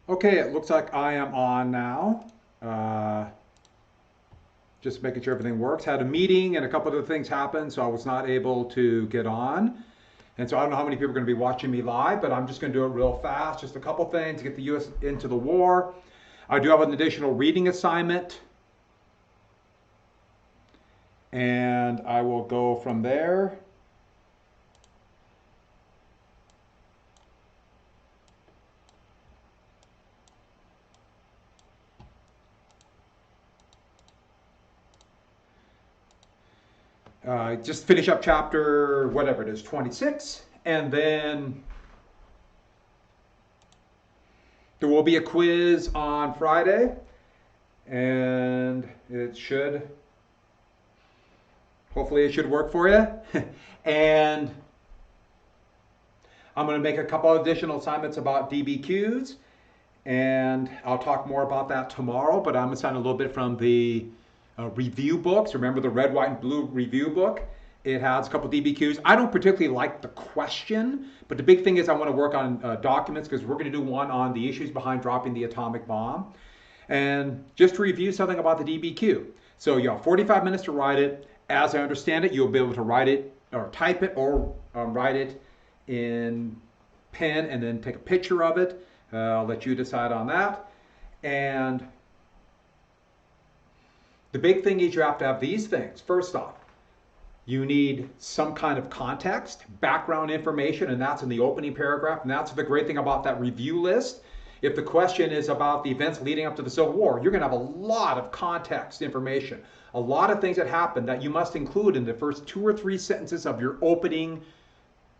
Okay, it looks like I am on now. Just making sure everything works. Had a meeting and a couple of things happened, so I was not able to get on. And so I don't know how many people are going to be watching me live, but I'm just going to do it real fast. Just a couple things to get the U.S. into the war. I do have an additional reading assignment. And I will go from there. Just finish up chapter, whatever it is, 26. And then there will be a quiz on Friday. And it should, hopefully it should work for you. And I'm going to make a couple additional assignments about DBQs. And I'll talk more about that tomorrow, but I'm going to assign a little bit from the review books. Remember the red, white, and blue review book? It has a couple DBQs. I don't particularly like the question, but the big thing is I want to work on documents because we're going to do one on the issues behind dropping the atomic bomb. And just to review something about the DBQ. So you have 45 minutes to write it. As I understand it, you'll be able to write it or type it or write it in pen and then take a picture of it. I'll let you decide on that. And the big thing is you have to have these things. First off, you need some kind of context, background information, and that's in the opening paragraph. And that's the great thing about that review list. If the question is about the events leading up to the Civil War, you're going to have a lot of context information, a lot of things that happen that you must include in the first 2 or 3 sentences of your opening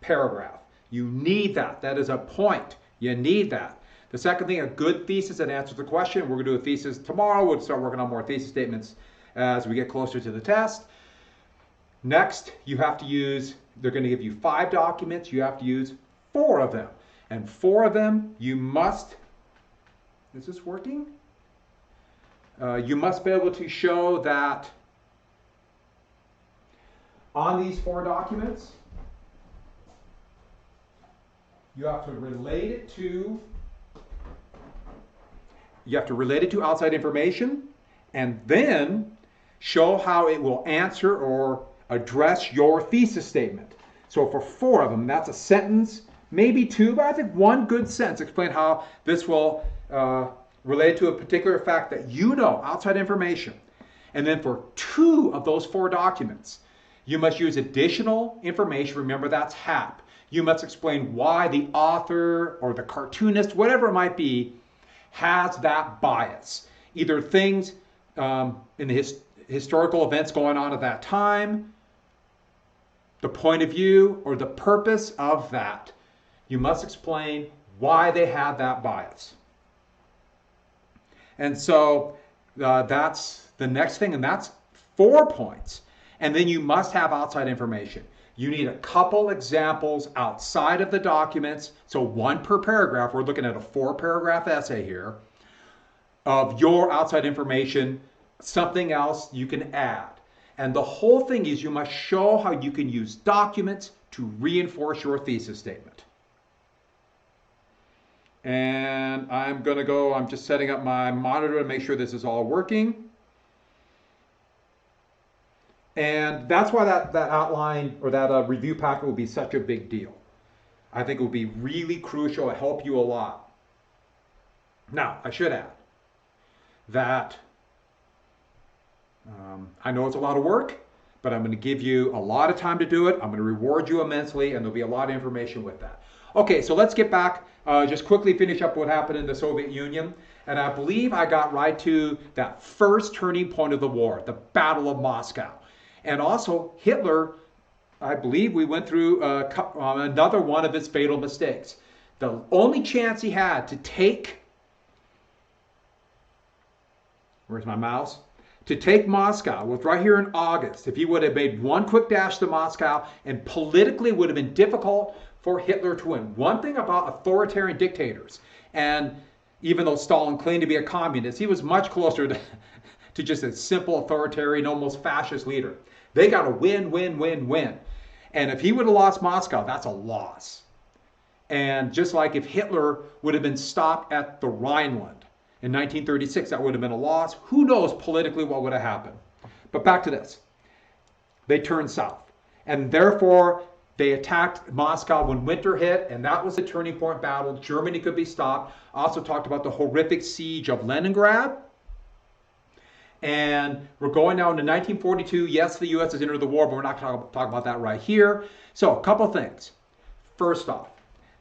paragraph. You need that. That is a point. You need that. The second thing, a good thesis that answers the question. We're going to do a thesis tomorrow. We'll start working on more thesis statements as we get closer to the test. Next, you have to use, they're going to give you 5 documents. You have to use 4 of them. And 4 of them, you must, is this working? You must be able to show that on these 4 documents, you have to relate it to outside information, and then show how it will answer or address your thesis statement. So for 4 of them, that's a sentence, maybe 2, but I think 1 good sentence. Explain how this will relate to a particular fact that you know, outside information. And then for 2 of those 4 documents, you must use additional information. Remember, that's HAP. You must explain why the author or the cartoonist, whatever it might be, has that bias. Either things in the historical events going on at that time, the point of view, or the purpose of that. You must explain why they had that bias. And so that's the next thing, and that's 4 points. And then you must have outside information. You need a couple examples outside of the documents, so 1 per paragraph. We're looking at a 4-paragraph essay here of your outside information, something else you can add. And the whole thing is you must show how you can use documents to reinforce your thesis statement. And I'm going to go, I'm just setting up my monitor to make sure this is all working. And that's why that outline or that review packet will be such a big deal. I think it will be really crucial to help you a lot. Now, I should add that I know it's a lot of work, but I'm going to give you a lot of time to do it. I'm going to reward you immensely, and there'll be a lot of information with that. Okay, so let's get back, just quickly finish up what happened in the Soviet Union. And I believe I got right to that first turning point of the war, the Battle of Moscow. And also, Hitler, I believe we went through another one of his fatal mistakes. The only chance he had to take, where's my mouse? To take Moscow was right here in August. If he would have made 1 quick dash to Moscow, and politically would have been difficult for Hitler to win. One thing about authoritarian dictators, and even though Stalin claimed to be a communist, he was much closer to just a simple authoritarian, almost fascist leader. They got to win, win, win, win. And if he would have lost Moscow, that's a loss. And just like if Hitler would have been stopped at the Rhineland in 1936, that would have been a loss. Who knows politically what would have happened? But back to this. They turned south. And therefore, they attacked Moscow when winter hit, and that was the turning point battle. Germany could be stopped. Also talked about the horrific siege of Leningrad. And we're going now into 1942. Yes, the U.S. has entered the war, but we're not going to talk about that right here. So a couple things. First off,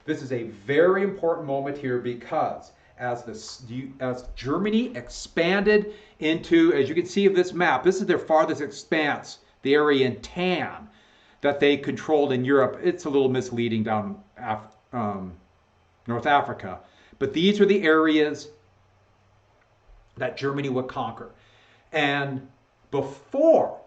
this is a very important moment here because as Germany expanded into, as you can see of this map, this is their farthest expanse, the area in tan that they controlled in Europe. It's a little misleading down North Africa. But these are the areas that Germany would conquer. And before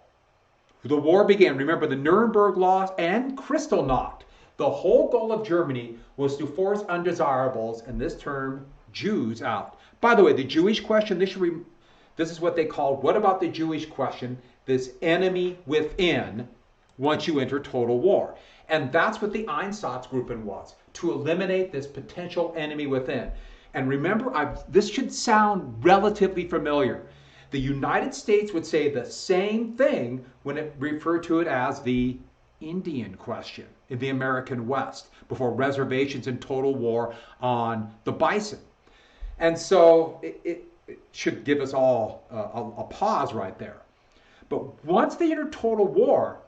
the war began, remember the Nuremberg Laws and Kristallnacht, the whole goal of Germany was to force undesirables, and this term, Jews, out. By the way, the Jewish question, this is what they called, what about the Jewish question? This enemy within once you enter total war. And that's what the Einsatzgruppen was, to eliminate this potential enemy within. And remember, this should sound relatively familiar. The United States would say the same thing when it referred to it as the Indian question in the American West before reservations and total war on the bison. And so it should give us all a pause right there. But once they enter total war,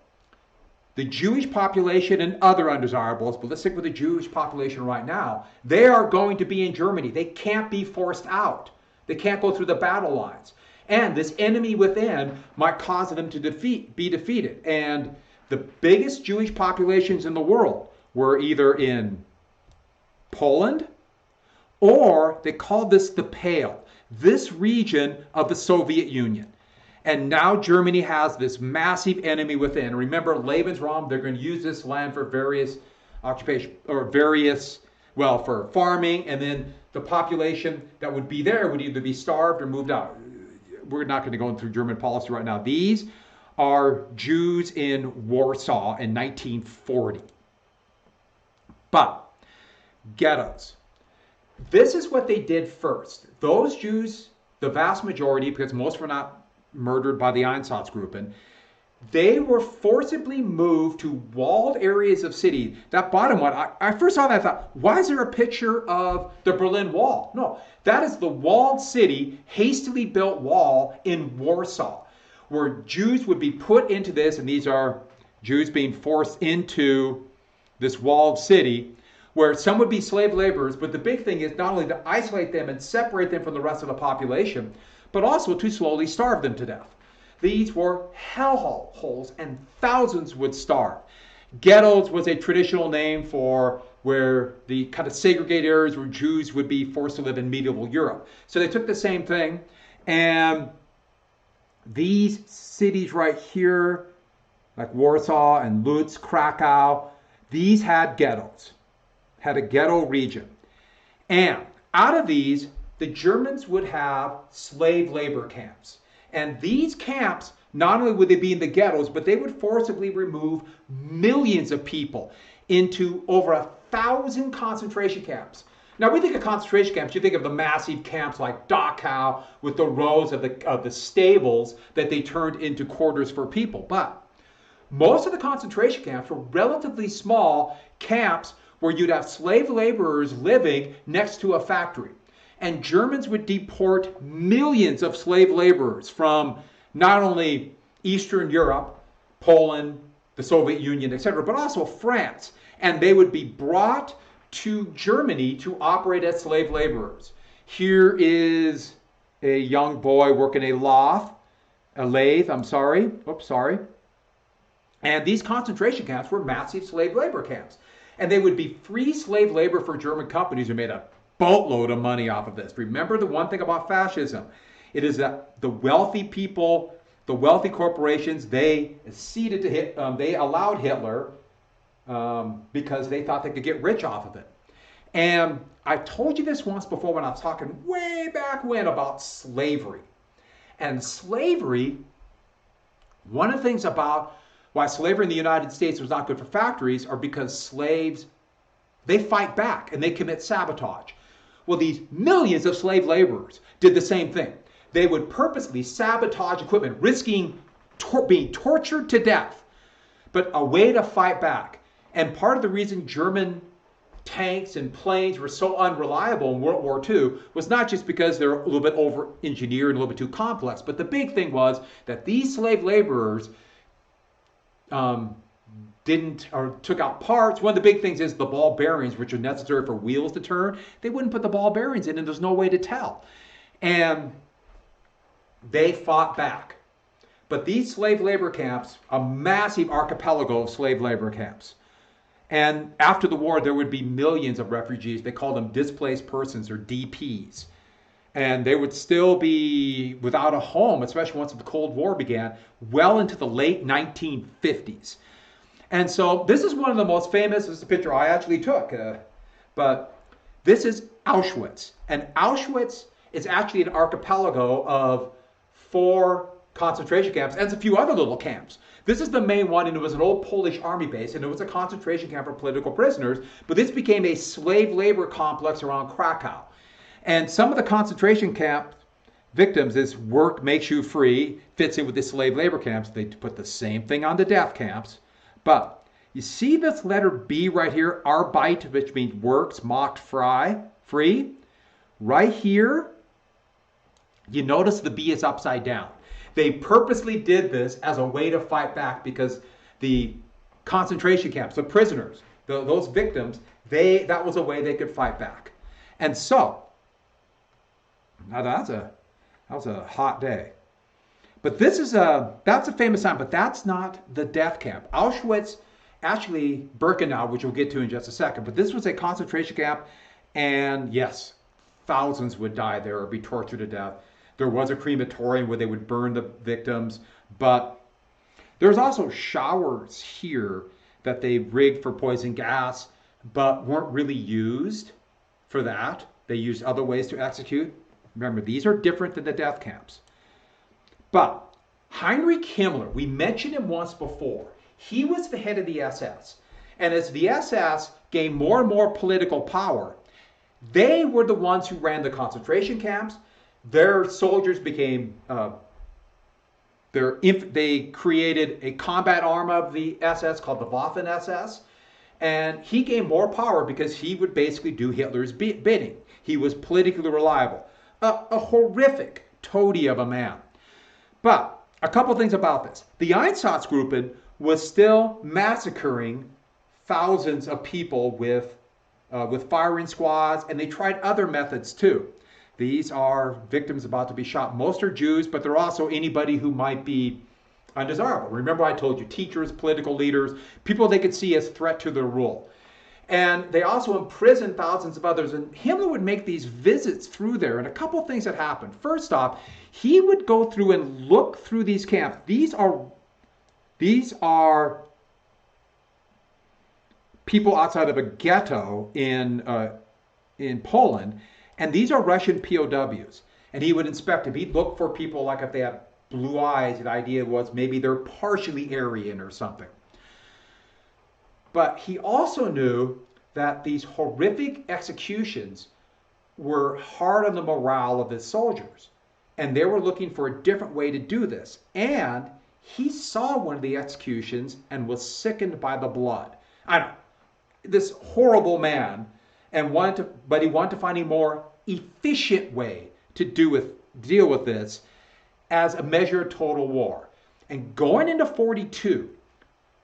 the Jewish population and other undesirables, but let's stick with the Jewish population right now, they are going to be in Germany. They can't be forced out. They can't go through the battle lines. And this enemy within might cause them to be defeated. And the biggest Jewish populations in the world were either in Poland, or they called this the Pale, this region of the Soviet Union. And now Germany has this massive enemy within. Remember, Lebensraum, they're going to use this land for various occupations, or for farming, and then the population that would be there would either be starved or moved out. We're not going to go through German policy right now. These are Jews in Warsaw in 1940. But ghettos. This is what they did first. Those Jews, the vast majority, because most were not murdered by the Einsatzgruppen, they were forcibly moved to walled areas of city. That bottom one, I first saw that, I thought, why is there a picture of the Berlin Wall? No, that is the walled city, hastily built wall in Warsaw, where Jews would be put into this, and these are Jews being forced into this walled city, where some would be slave laborers, but the big thing is not only to isolate them and separate them from the rest of the population, but also to slowly starve them to death. These were hell holes, and thousands would starve. Ghettos was a traditional name for where the kind of segregated areas where Jews would be forced to live in medieval Europe. So they took the same thing, and these cities right here, like Warsaw and Lutz, Krakow, these had ghettos, had a ghetto region. And out of these, the Germans would have slave labor camps. And these camps, not only would they be in the ghettos, but they would forcibly remove millions of people into over 1,000 concentration camps. Now, we think of concentration camps, you think of the massive camps like Dachau with the rows of the stables that they turned into quarters for people. But most of the concentration camps were relatively small camps where you'd have slave laborers living next to a factory. And Germans would deport millions of slave laborers from not only Eastern Europe, Poland, the Soviet Union, etc., but also France. And they would be brought to Germany to operate as slave laborers. Here is a young boy working a lathe, And these concentration camps were massive slave labor camps. And they would be free slave labor for German companies who made a boatload of money off of this. Remember the one thing about fascism, it is that the wealthy people, the wealthy corporations, they ceded to they allowed Hitler because they thought they could get rich off of it. And I told you this once before when I was talking way back when about slavery. And slavery, one of the things about why slavery in the United States was not good for factories are because slaves They fight back and they commit sabotage. Well, these millions of slave laborers did the same thing. They would purposely sabotage equipment, risking being tortured to death, but a way to fight back. And part of the reason German tanks and planes were so unreliable in World War II was not just because they're a little bit over-engineered and a little bit too complex, but the big thing was that these slave laborers didn't or took out parts. One of the big things is the ball bearings, which are necessary for wheels to turn. They wouldn't put the ball bearings in, and there's no way to tell. And they fought back. But these slave labor camps, a massive archipelago of slave labor camps. And after the war, there would be millions of refugees. They called them displaced persons, or DPs. And they would still be without a home, especially once the Cold War began, well into the late 1950s. And so this is one of the most famous, this is a picture I actually took, but this is Auschwitz. And Auschwitz is actually an archipelago of 4 concentration camps and a few other little camps. This is the main one, and it was an old Polish army base, and it was a concentration camp for political prisoners, but this became a slave labor complex around Krakow. And some of the concentration camp victims, this work makes you free, fits in with the slave labor camps. They put the same thing on the death camps. But you see this letter B right here, Arbeit, which means works, mocked, free. Right here, you notice the B is upside down. They purposely did this as a way to fight back because the concentration camps, the prisoners, those victims, that was a way they could fight back. And so, now that was a hot day. But that's a famous sign, but that's not the death camp. Auschwitz, actually Birkenau, which we'll get to in just a second, but this was a concentration camp, and yes, thousands would die there or be tortured to death. There was a crematorium where they would burn the victims, but there's also showers here that they rigged for poison gas, but weren't really used for that. They used other ways to execute. Remember, these are different than the death camps. But Heinrich Himmler, we mentioned him once before. He was the head of the SS. And as the SS gained more and more political power, they were the ones who ran the concentration camps. Their soldiers became, they created a combat arm of the SS called the Waffen-SS. And he gained more power because he would basically do Hitler's bidding. He was politically reliable. A horrific toady of a man. But a couple things about this. The Einsatzgruppen was still massacring thousands of people with firing squads, and they tried other methods too. These are victims about to be shot. Most are Jews, but they're also anybody who might be undesirable. Remember I told you, teachers, political leaders, people they could see as threat to their rule. And they also imprisoned thousands of others. And Himmler would make these visits through there. And a couple of things that happened. First off, he would go through and look through these camps. These are people outside of a ghetto in Poland. And these are Russian POWs. And he would inspect them. He'd look for people like if they had blue eyes. The idea was maybe they're partially Aryan or something. But he also knew that these horrific executions were hard on the morale of his soldiers. And they were looking for a different way to do this. And he saw one of the executions and was sickened by the blood. I know, this horrible man, but he wanted to find a more efficient way to deal with this as a measure of total war. And going into 42,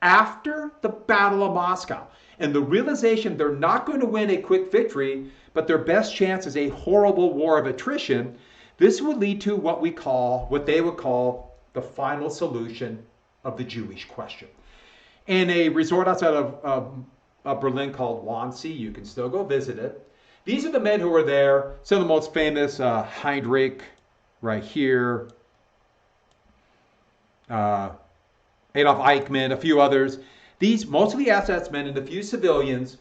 after the Battle of Moscow, and the realization they're not going to win a quick victory, but their best chance is a horrible war of attrition, this would lead to what they would call the final solution of the Jewish question. In a resort outside of Berlin called Wannsee, you can still go visit it. These are the men who were there. Some of the most famous, Heinrich, right here, Adolf Eichmann, a few others. These, mostly SS men and a few civilians,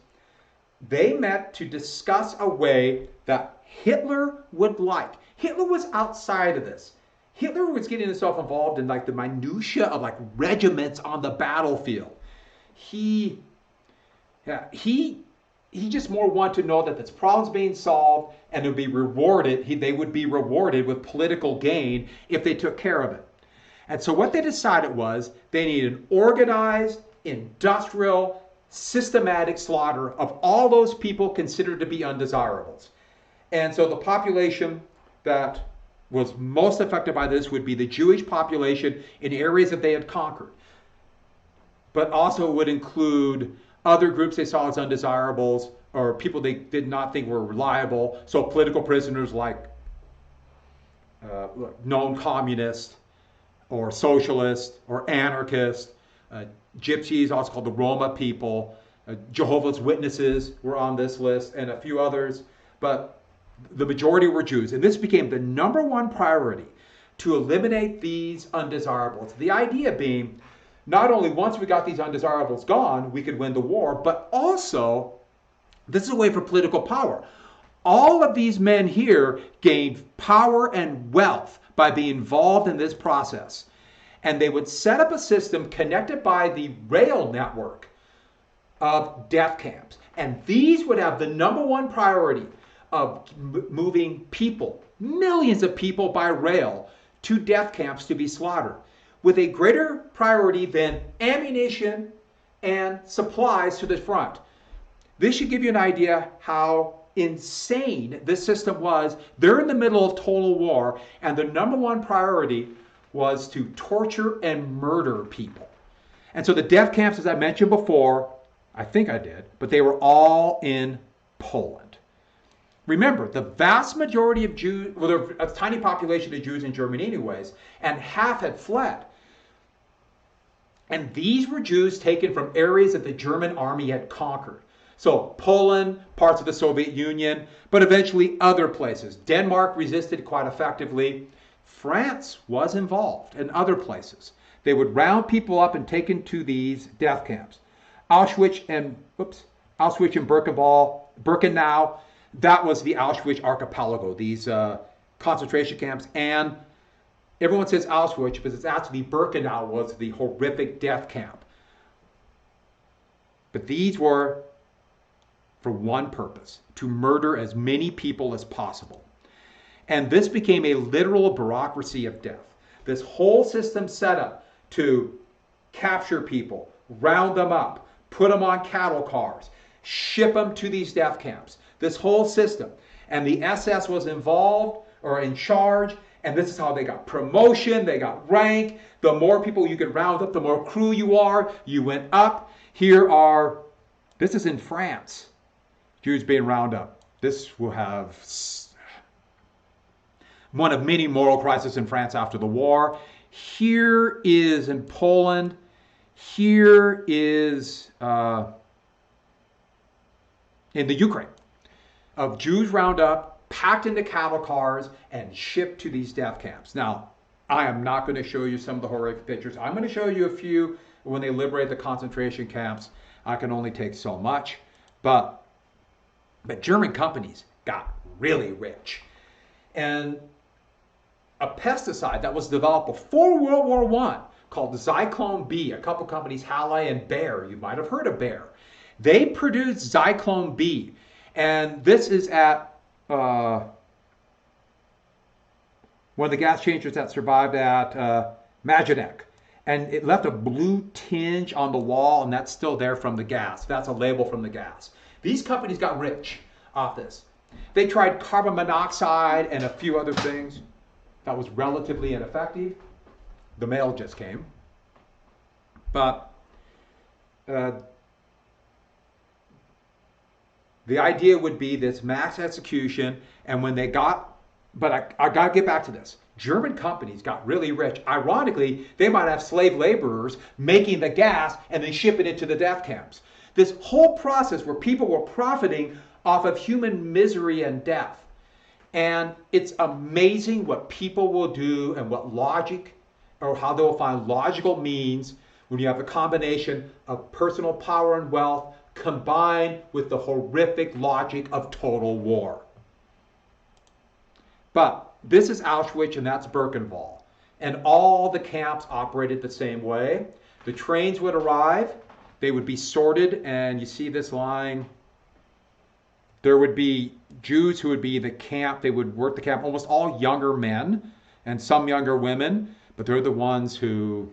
they met to discuss a way that Hitler would like. Hitler was outside of this. Hitler was getting himself involved in like the minutia of like regiments on the battlefield. He he just more wanted to know that this problem's being solved and it would be rewarded. They would be rewarded with political gain if they took care of it. And so what they decided was they needed an organized, industrial, systematic slaughter of all those people considered to be undesirables. And so the population that was most affected by this would be the Jewish population in areas that they had conquered. But also would include other groups they saw as undesirables or people they did not think were reliable. So political prisoners like known communists or socialists or anarchists, gypsies, also called the Roma people, Jehovah's Witnesses were on this list, and a few others. But the majority were Jews. And this became the number one priority, to eliminate these undesirables. The idea being, not only once we got these undesirables gone, we could win the war, but also, this is a way for political power. All of these men here gained power and wealth by being involved in this process. And they would set up a system connected by the rail network of death camps. And these would have the number one priority of moving people, millions of people by rail, to death camps to be slaughtered, with a greater priority than ammunition and supplies to the front. This should give you an idea how insane this system was. They're in the middle of total war, and the number one priority was to torture and murder people. And so the death camps, as I mentioned before, I think I did, but they were all in Poland. Remember, the vast majority of Jews, well, there was a tiny population of Jews in Germany anyways, and half had fled. And these were Jews taken from areas that the German army had conquered. So Poland, parts of the Soviet Union, but eventually other places. Denmark resisted quite effectively. France was involved in other places. They would round people up and take them to these death camps. Auschwitz and Birkenau, that was the Auschwitz archipelago, these concentration camps. And everyone says Auschwitz, because it's actually Birkenau was the horrific death camp. But these were for one purpose, to murder as many people as possible. And this became a literal bureaucracy of death. This whole system set up to capture people, round them up, put them on cattle cars, ship them to these death camps. This whole system. And the SS was involved or in charge, and this is how they got promotion, they got rank. The more people you could round up, the more crew you are, you went up. This is in France, Jews being rounded up. This will have one of many moral crises in France after the war. Here is in Poland. Here is in the Ukraine, of Jews round up, packed into cattle cars, and shipped to these death camps. Now, I am not going to show you some of the horrific pictures. I'm going to show you a few when they liberate the concentration camps. I can only take so much. But German companies got really rich. And a pesticide that was developed before World War I called Zyklon B, a couple companies, Halle and Bayer, you might have heard of Bayer. They produced Zyklon B. And this is at one of the gas changers that survived at Majdanek. And it left a blue tinge on the wall, and that's still there from the gas. That's a label from the gas. These companies got rich off this. They tried carbon monoxide and a few other things that was relatively ineffective. The mail just came. But the idea would be this mass execution, and when they got, but I got to get back to this. German companies got really rich. Ironically, they might have slave laborers making the gas and then shipping it to the death camps. This whole process where people were profiting off of human misery and death. And it's amazing what people will do and what logic, or how they will find logical means when you have a combination of personal power and wealth combined with the horrific logic of total war. But this is Auschwitz and that's Birkenau. And all the camps operated the same way. The trains would arrive, they would be sorted, and you see this line There would be Jews who would be the camp. They would work the camp, almost all younger men and some younger women, but they're the ones who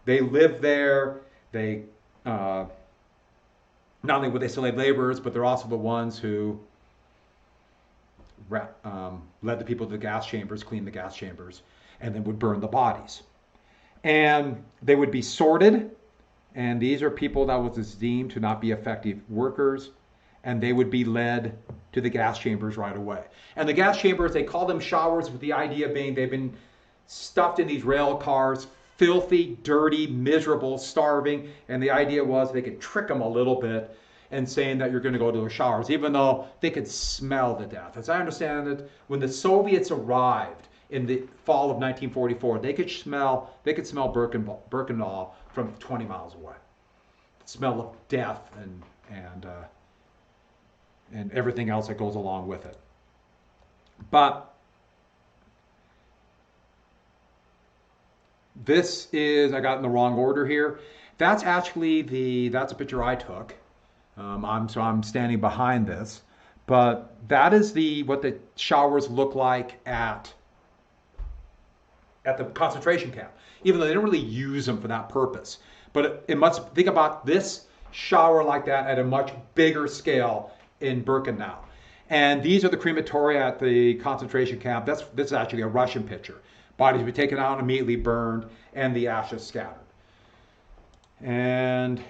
they live there. They not only were they slave laborers, but they're also the ones who led the people to the gas chambers, cleaned the gas chambers, and then would burn the bodies. And they would be sorted, and these are people that was deemed to not be effective workers, and they would be led to the gas chambers right away. And the gas chambers, they call them showers, with the idea being they've been stuffed in these rail cars, filthy, dirty, miserable, starving, and the idea was they could trick them a little bit and saying that you're going to go to the showers, even though they could smell the death. As I understand it, when the Soviets arrived in the fall of 1944, they could smell Birkenau from 20 miles away. The smell of death and everything else that goes along with it. But this is, I got in the wrong order here. That's actually that's a picture I took. I'm standing behind this, but that is what the showers look like at the concentration camp, even though they don't really use them for that purpose. But it must think about this shower like that at a much bigger scale in Birkenau. And these are the crematoria at the concentration camp. This is actually a Russian picture. Bodies were taken out, immediately burned, and the ashes scattered. And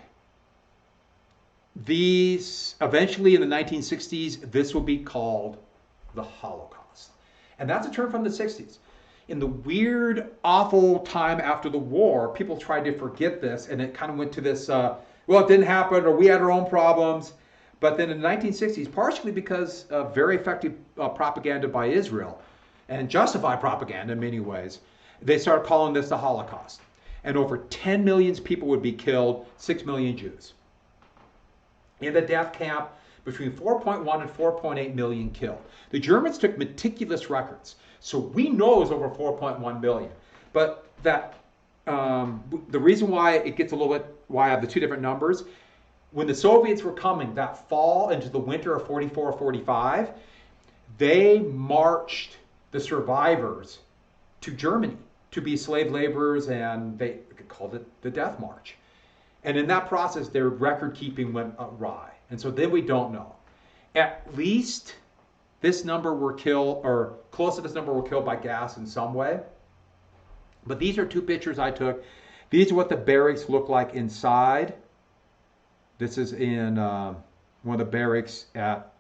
these, eventually in the 1960s, this will be called the Holocaust. And that's a term from the 60s. In the weird, awful time after the war, people tried to forget this, and it kind of went to this, well, it didn't happen, or we had our own problems. But then in the 1960s, partially because of very effective propaganda by Israel, and justified propaganda in many ways, they started calling this the Holocaust. And over 10 million people would be killed, 6 million Jews. In the death camp, between 4.1 and 4.8 million killed. The Germans took meticulous records, so we know it was over 4.1 million. But that the reason why it gets a little bit, why I have the two different numbers, when the Soviets were coming that fall into the winter of 44 or 45, they marched the survivors to Germany to be slave laborers, and they called it the Death March. And in that process, their record keeping went awry. And so then we don't know. At least this number were killed, or close to this number were killed by gas in some way. But these are two pictures I took. These are what the barracks look like inside. This is in one of the barracks at,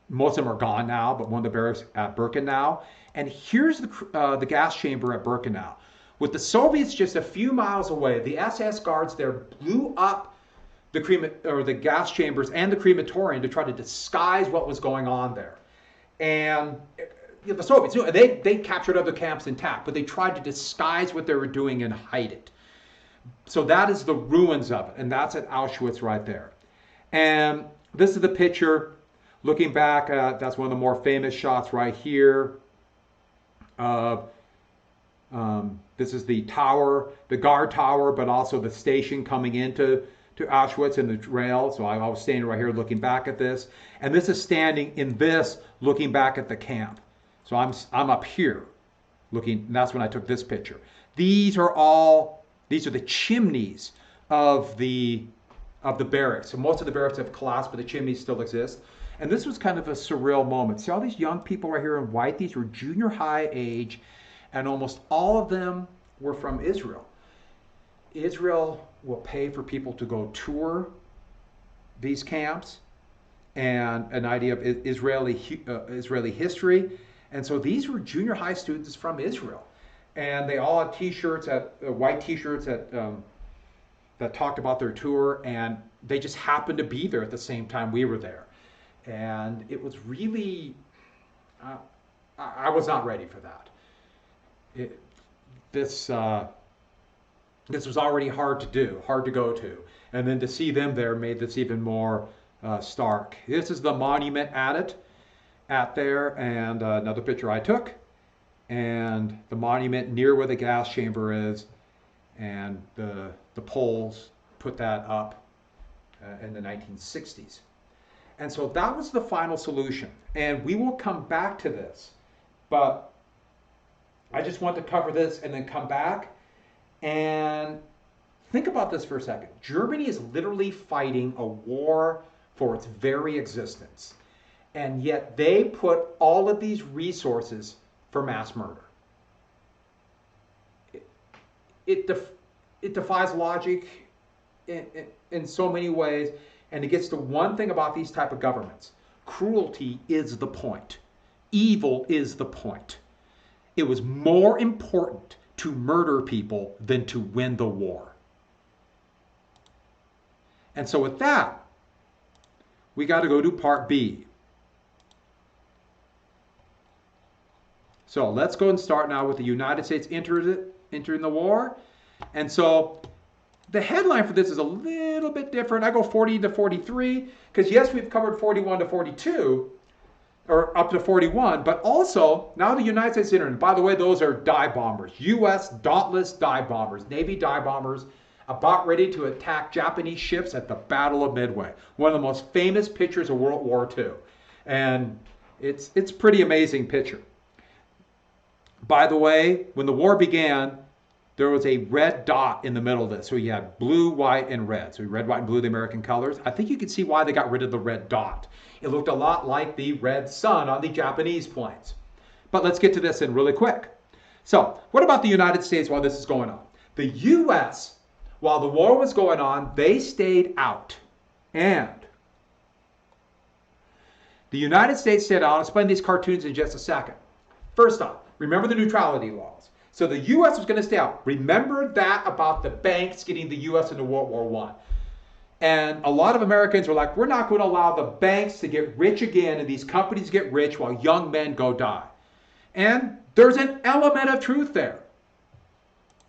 most of them are gone now, but one of the barracks at Birkenau. And here's the gas chamber at Birkenau. With the Soviets just a few miles away, the SS guards there blew up the gas chambers and the crematorium to try to disguise what was going on there. And the Soviets, they captured other camps intact, but they tried to disguise what they were doing and hide it. So that is the ruins of it, and that's at Auschwitz right there. And this is the picture looking back at, that's one of the more famous shots right here. This is the tower, the guard tower, but also the station coming into Auschwitz and the rail. So I was standing right here looking back at this. And this is standing in this, looking back at the camp. So I'm up here looking, and that's when I took this picture. These are the chimneys of the barracks. So most of the barracks have collapsed, but the chimneys still exist. And this was kind of a surreal moment. See all these young people right here in white? These were junior high age, and almost all of them were from Israel. Israel will pay for people to go tour these camps, and an idea of Israeli history. And so these were junior high students from Israel. And they all had t-shirts, white t-shirts that talked about their tour, and they just happened to be there at the same time we were there. And it was really, I was not ready for that. This was already hard to do, hard to go to. And then to see them there made this even more stark. This is the monument at there, and another picture I took. And the monument near where the gas chamber is, and the poles put that up. in the 1960s. And so that was the final solution. And we will come back to this. But I just want to cover this and then come back and think about this for a second. Germany is literally fighting a war for its very existence. And yet they put all of these resources for mass murder. It defies logic in so many ways. And it gets to one thing about these type of governments. Cruelty is the point. Evil is the point. It was more important to murder people than to win the war. And so with that, we got to go to part B. So let's go and start now with the United States entering the war. And so the headline for this is a little bit different. I go 40 to 43, because yes, we've covered 41 to 42, or up to 41, but also now the United States entered. By the way, those are dive bombers, U.S. Dauntless dive bombers, Navy dive bombers, about ready to attack Japanese ships at the Battle of Midway. One of the most famous pictures of World War II. And it's a pretty amazing picture. By the way, when the war began, there was a red dot in the middle of this. So you had blue, white, and red. So red, white, and blue, the American colors. I think you can see why they got rid of the red dot. It looked a lot like the red sun on the Japanese planes. But let's get to this in really quick. So what about the United States while this is going on? The U.S., while the war was going on, they stayed out. And the United States stayed out. I'll explain these cartoons in just a second. First off, remember the neutrality laws. So the U.S. was going to stay out. Remember that about the banks getting the U.S. into World War I. And a lot of Americans were like, we're not going to allow the banks to get rich again and these companies get rich while young men go die. And there's an element of truth there.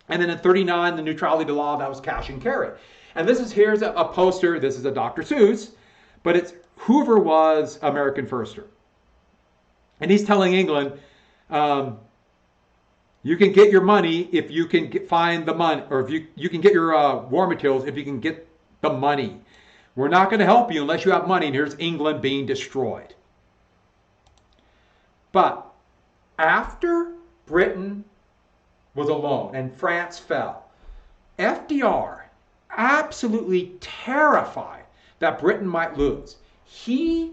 And then in 39, the neutrality law, that was cash and carry. And here's a poster. This is a Dr. Seuss, but it's Hoover was American firster. And he's telling England, you can get your money if you can find the money, or if you can get your war materials if you can get the money. We're not going to help you unless you have money. And here's England being destroyed. But after Britain was alone and France fell, FDR, absolutely terrified that Britain might lose, he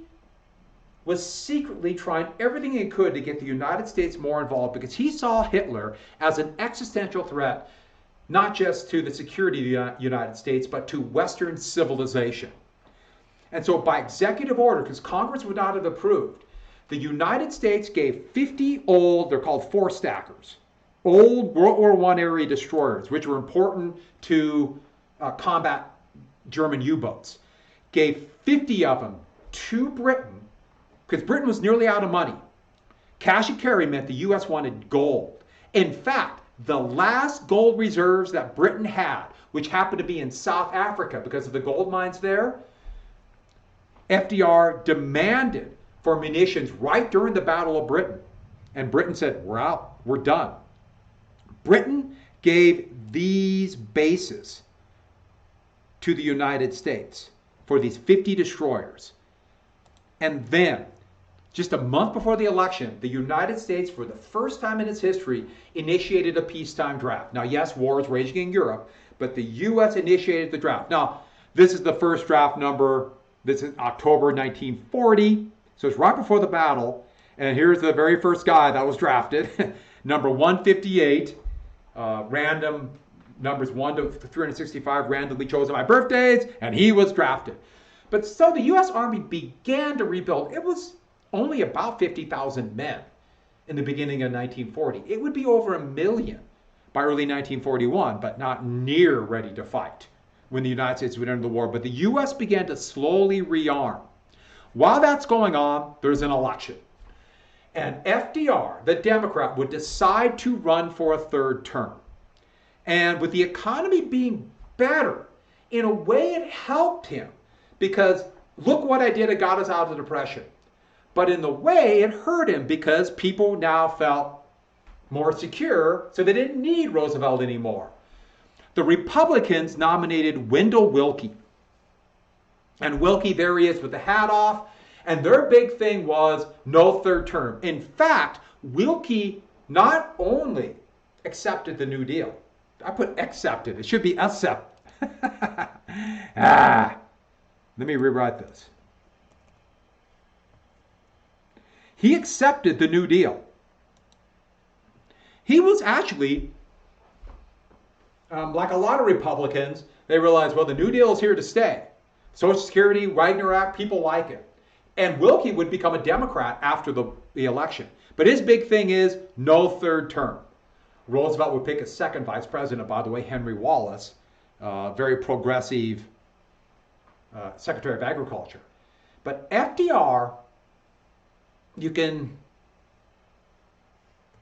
was secretly trying everything he could to get the United States more involved, because he saw Hitler as an existential threat, not just to the security of the United States, but to Western civilization. And so by executive order, because Congress would not have approved, the United States gave 50 old, they're called four stackers, old World War I era destroyers, which were important to combat German U-boats, gave 50 of them to Britain, because Britain was nearly out of money. Cash and carry meant the U.S. wanted gold. In fact, the last gold reserves that Britain had, which happened to be in South Africa because of the gold mines there, FDR demanded for munitions right during the Battle of Britain. And Britain said, we're out, we're done. Britain gave these bases to the United States for these 50 destroyers. And then, just a month before the election, the United States, for the first time in its history, initiated a peacetime draft. Now, yes, war is raging in Europe, but the U.S. initiated the draft. Now, this is the first draft number. This is October 1940. So it's right before the battle. And here's the very first guy that was drafted, number 158, random numbers 1 to 365 randomly chosen by birthdays, and he was drafted. But so the U.S. Army began to rebuild. It was only about 50,000 men in the beginning of 1940. It would be over 1 million by early 1941, but not near ready to fight when the United States would enter the war. But the U.S. began to slowly rearm. While that's going on, there's an election. And FDR, the Democrat, would decide to run for a third term. And with the economy being better, in a way it helped him, because look what I did, it got us out of the Depression. But in the way it hurt him, because people now felt more secure, so they didn't need Roosevelt anymore. The Republicans nominated Wendell Willkie. And Wilkie, there he is with the hat off. And their big thing was no third term. In fact, Wilkie not only accepted the New Deal. I put accepted. It should be accept. Let me rewrite this. He accepted the New Deal. He was actually, like a lot of Republicans, they realized, well, the New Deal is here to stay. Social Security, Wagner Act, people like it. And Wilkie would become a Democrat after the election. But his big thing is no third term. Roosevelt would pick a second vice president, by the way, Henry Wallace, very progressive Secretary of Agriculture. But FDR,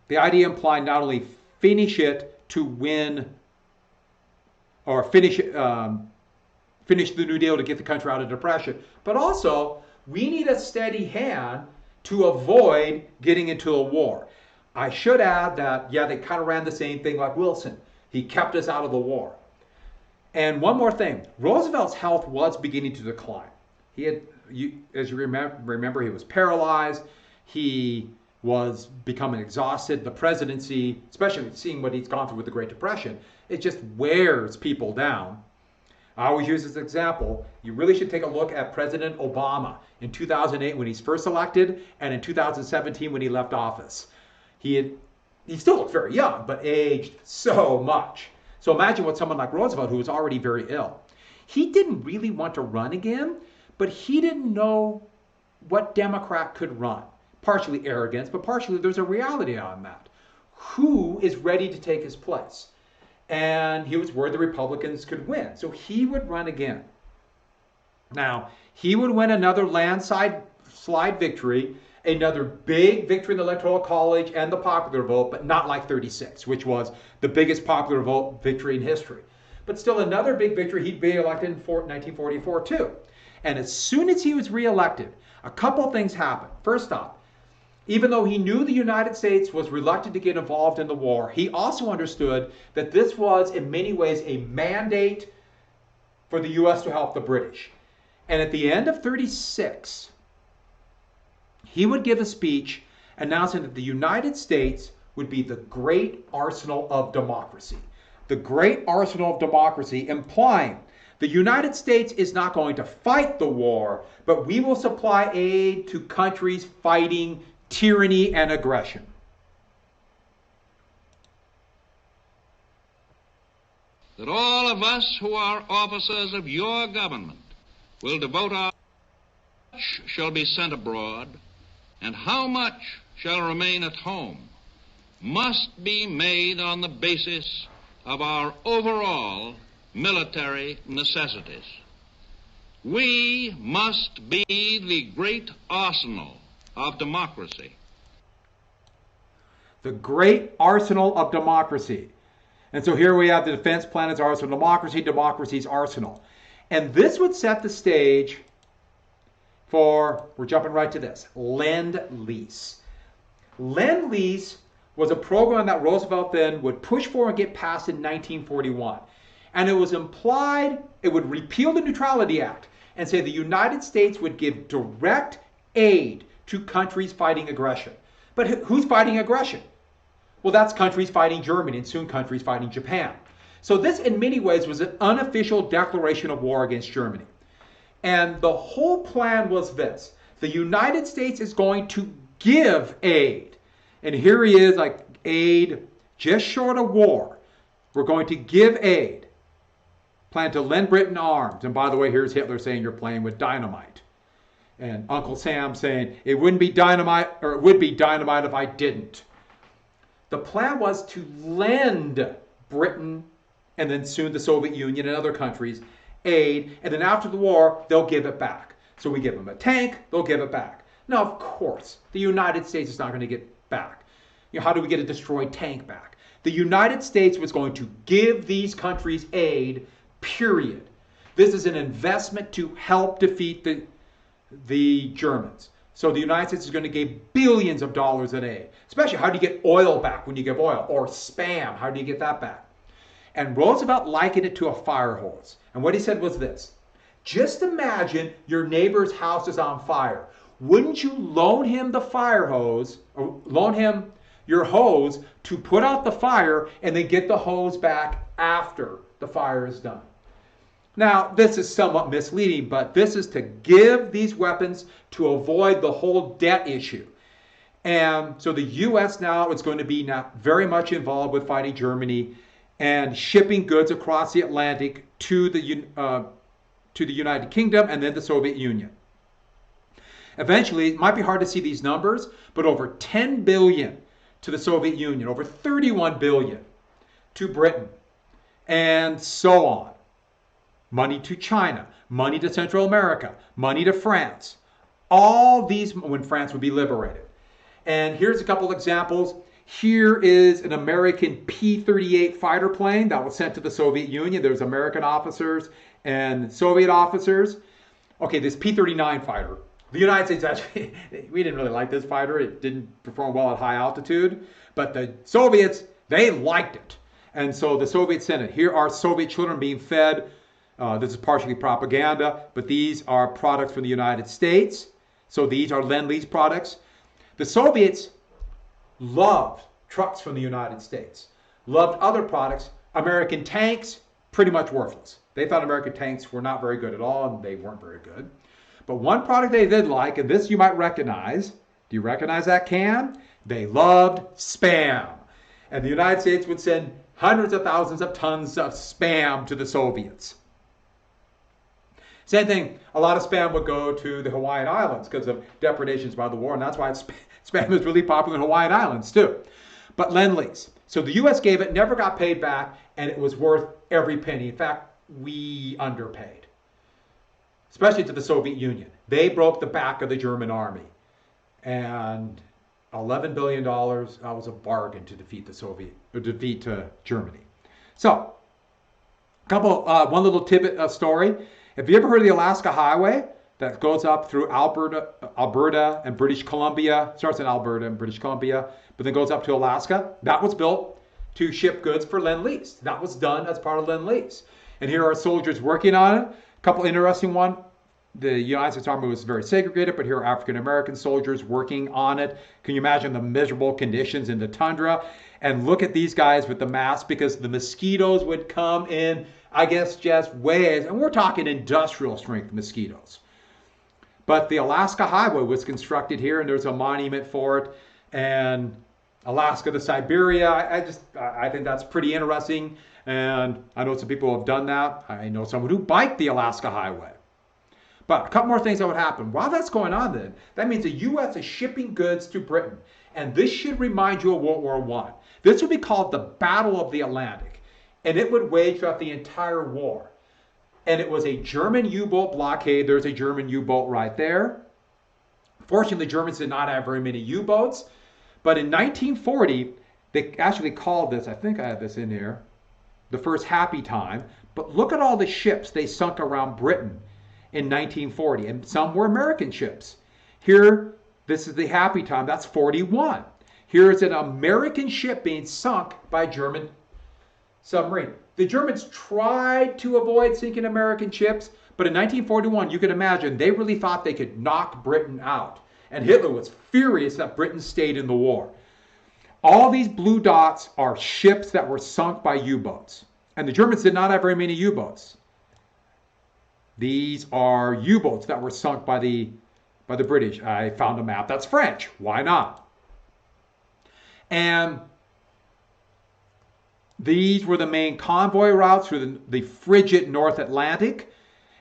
the idea implied not only finish it to win, or finish the New Deal to get the country out of depression, but also we need a steady hand to avoid getting into a war. I should add that, yeah, they kind of ran the same thing like Wilson. He kept us out of the war. And one more thing, Roosevelt's health was beginning to decline. He had, as you remember, he was paralyzed. He was becoming exhausted. The presidency, especially seeing what he's gone through with the Great Depression, it just wears people down. I always use this example. You really should take a look at President Obama in 2008 when he's first elected, and in 2017 when he left office. He still looked very young, but aged so much. So imagine what someone like Roosevelt, who was already very ill. He didn't really want to run again, but he didn't know what Democrat could run. Partially arrogance, but partially there's a reality on that. Who is ready to take his place? And he was worried the Republicans could win. So he would run again. Now, he would win another landslide victory, another big victory in the Electoral College and the popular vote, but not like 36, which was the biggest popular vote victory in history. But still another big victory. He'd be elected in 1944 too. And as soon as he was reelected, a couple things happened. First off, even though he knew the United States was reluctant to get involved in the war, he also understood that this was in many ways a mandate for the U.S. to help the British. And at the end of 36, he would give a speech announcing that the United States would be the great arsenal of democracy. The great arsenal of democracy, implying the United States is not going to fight the war, but we will supply aid to countries fighting tyranny and aggression. That all of us who are officers of your government will devote our much shall be sent abroad, and how much shall remain at home must be made on the basis of our overall military necessities. We must be the great arsenal of democracy. The great arsenal of democracy. And so here we have the defense plan as arsenal of democracy, democracy's arsenal. And this would set the stage for, we're jumping right to this, Lendlease. Lendlease was a program that Roosevelt then would push for and get passed in 1941. And it was implied it would repeal the Neutrality Act and say the United States would give direct aid to countries fighting aggression. But who's fighting aggression? Well, that's countries fighting Germany and soon countries fighting Japan. So this, in many ways, was an unofficial declaration of war against Germany. And the whole plan was this. The United States is going to give aid. And here he is, like aid just short of war. We're going to give aid. Plan to lend Britain arms. And by the way, here's Hitler saying you're playing with dynamite. And Uncle Sam saying it wouldn't be dynamite, or it would be dynamite if I didn't. The plan was to lend Britain and then soon the Soviet Union and other countries aid, and then after the war, they'll give it back. So we give them a tank, they'll give it back. Now, of course, the United States is not going to get back. You know, how do we get a destroyed tank back? The United States was going to give these countries aid, period. This is an investment to help defeat the Germans. So the United States is going to give billions of dollars in aid. Especially, how do you get oil back when you give oil? Or spam, how do you get that back? And Roosevelt likened it to a fire hose. And what he said was this: Just imagine your neighbor's house is on fire. Wouldn't you loan him the fire hose, or loan him your hose to put out the fire and then get the hose back after the fire is done? Now, this is somewhat misleading, but this is to give these weapons to avoid the whole debt issue. And so the U.S. now is going to be now very much involved with fighting Germany and shipping goods across the Atlantic to the United Kingdom and then the Soviet Union. Eventually, it might be hard to see these numbers, but over 10 billion to the Soviet Union, over 31 billion to Britain, and so on. Money to China, money to Central America, money to France. All these when France would be liberated. And here's a couple examples. Here is an American P38 fighter plane that was sent to the Soviet Union. There's American officers and Soviet officers. Okay, this P39 fighter. The United States actually, we didn't really like this fighter. It didn't perform well at high altitude. But the Soviets, they liked it. And so the Soviets sent it. Here are Soviet children being fed. This is partially propaganda, but these are products from the United States. So these are Lendlease products. The Soviets loved trucks from the United States, loved other products. American tanks, pretty much worthless. They thought American tanks were not very good at all, and they weren't very good. But one product they did like, and this you might recognize. Do you recognize that can? They loved Spam. And the United States would send hundreds of thousands of tons of Spam to the Soviets. Same thing, a lot of Spam would go to the Hawaiian Islands because of depredations by the war, and that's why Spam is really popular in Hawaiian Islands too. But Lend-Lease. So the U.S. gave it, never got paid back, and it was worth every penny. In fact, we underpaid, especially to the Soviet Union. They broke the back of the German army. And $11 billion, that was a bargain to defeat Germany. So, one little tidbit story. Have you ever heard of the Alaska Highway that goes up through Alberta and British Columbia? Starts in Alberta and British Columbia, but then goes up to Alaska. That was built to ship goods for Lend-Lease. That was done as part of Lend-Lease. And here are soldiers working on it. A couple interesting ones. The United States Army was very segregated, but here are African American soldiers working on it. Can you imagine the miserable conditions in the tundra? And look at these guys with the masks, because the mosquitoes would come in, I guess, just waves. And we're talking industrial strength mosquitoes. But the Alaska Highway was constructed here, and there's a monument for it. And Alaska to Siberia, I think that's pretty interesting. And I know some people have done that. I know someone who biked the Alaska Highway. But a couple more things that would happen. While that's going on then, that means the U.S. is shipping goods to Britain. And this should remind you of World War I. This would be called the Battle of the Atlantic. And it would wage throughout the entire war. And it was a German U-boat blockade. There's a German U-boat right there. Fortunately, the Germans did not have very many U-boats. But in 1940, they actually called this, I think I have this in here, the first happy time. But look at all the ships they sunk around Britain in 1940, and some were American ships. Here, this is the happy time, that's 41. Here is an American ship being sunk by a German submarine. The Germans tried to avoid sinking American ships, but in 1941, you can imagine, they really thought they could knock Britain out. And Hitler was furious that Britain stayed in the war. All these blue dots are ships that were sunk by U-boats. And the Germans did not have very many U-boats. These are U-boats that were sunk by the British. I found a map that's French. Why not? And these were the main convoy routes through the frigid North Atlantic.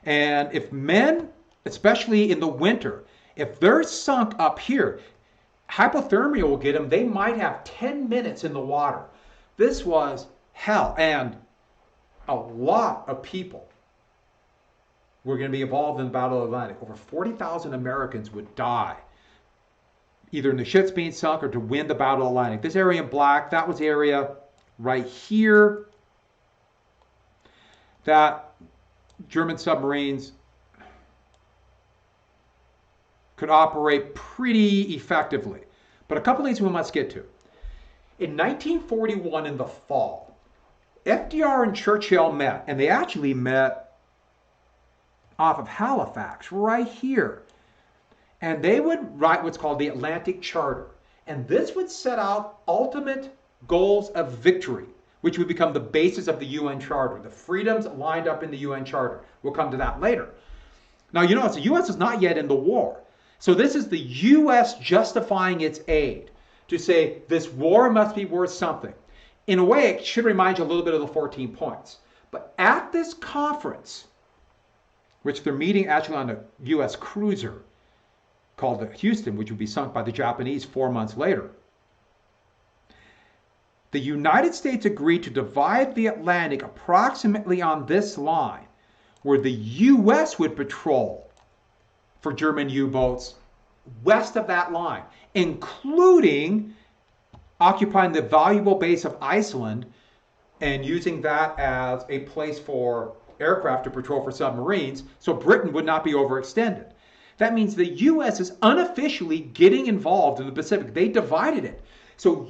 And if men, especially in the winter, if they're sunk up here, hypothermia will get them. They might have 10 minutes in the water. This was hell. And a lot of people were going to be involved in the Battle of the Atlantic. Over 40,000 Americans would die, either in the ships being sunk or to win the Battle of the Atlantic. This area in black, that was the area right here that German submarines could operate pretty effectively. But a couple things we must get to. In 1941, in the fall, FDR and Churchill met, and they actually met off of Halifax, right here. And they would write what's called the Atlantic Charter. And this would set out ultimate goals of victory, which would become the basis of the UN Charter. The freedoms lined up in the UN Charter. We'll come to that later. Now, you notice the U.S. is not yet in the war. So this is the U.S. justifying its aid to say this war must be worth something. In a way, it should remind you a little bit of the 14 points. But at this conference, which they're meeting actually on a U.S. cruiser called the Houston, which would be sunk by the Japanese 4 months later, the United States agreed to divide the Atlantic approximately on this line, where the U.S. would patrol for German U-boats west of that line, including occupying the valuable base of Iceland and using that as a place for aircraft to patrol for submarines, so Britain would not be overextended. That means the U.S. is unofficially getting involved in the Pacific. They divided it. So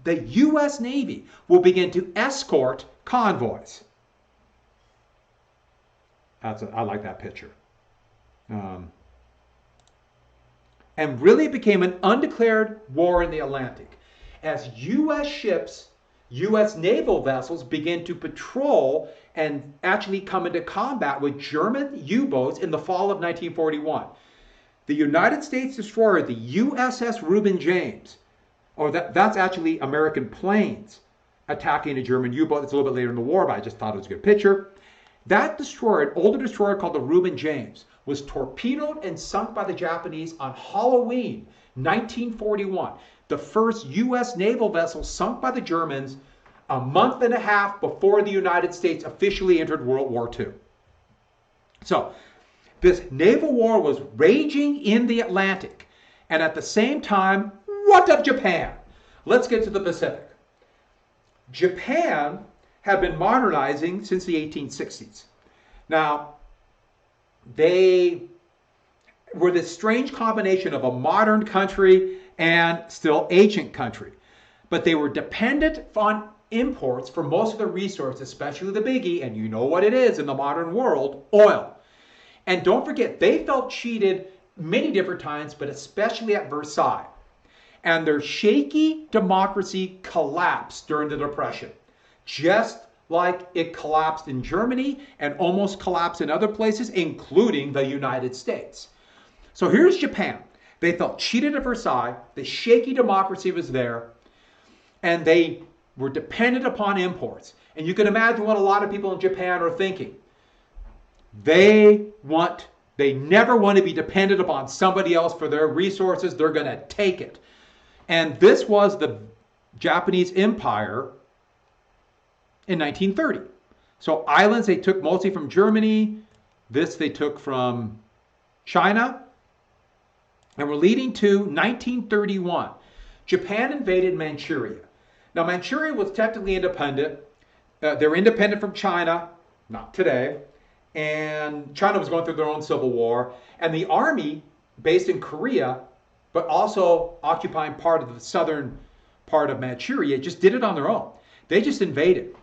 the U.S. Navy will begin to escort convoys. I like that picture. And really it became an undeclared war in the Atlantic as U.S. ships, U.S. naval vessels began to patrol and actually come into combat with German U-boats in the fall of 1941. The United States destroyer, the USS Rueben James, or that's actually American planes attacking a German U-boat. It's a little bit later in the war, but I just thought it was a good picture. That destroyer, an older destroyer called the Rueben James, was torpedoed and sunk by the Japanese on Halloween 1941. The first U.S. naval vessel sunk by the Germans a month and a half before the United States officially entered World War II. So this naval war was raging in the Atlantic. And at the same time, what of Japan? Let's get to the Pacific. Japan had been modernizing since the 1860s. Now, they were this strange combination of a modern country and still ancient country. But they were dependent on imports for most of the resources, especially the biggie, and you know what it is in the modern world, oil. And don't forget, they felt cheated many different times, but especially at Versailles. And their shaky democracy collapsed during the Depression, just like it collapsed in Germany and almost collapsed in other places, including the United States. So here's Japan. They felt cheated at Versailles. The shaky democracy was there. And they were dependent upon imports. And you can imagine what a lot of people in Japan are thinking. They never want to be dependent upon somebody else for their resources. They're going to take it. And this was the Japanese Empire in 1930. So islands they took mostly from Germany. This they took from China. And we're leading to 1931. Japan invaded Manchuria. Now, Manchuria was technically independent. They were independent from China, not today. And China was going through their own civil war. And the army, based in Korea, but also occupying part of the southern part of Manchuria, just did it on their own. They just invaded.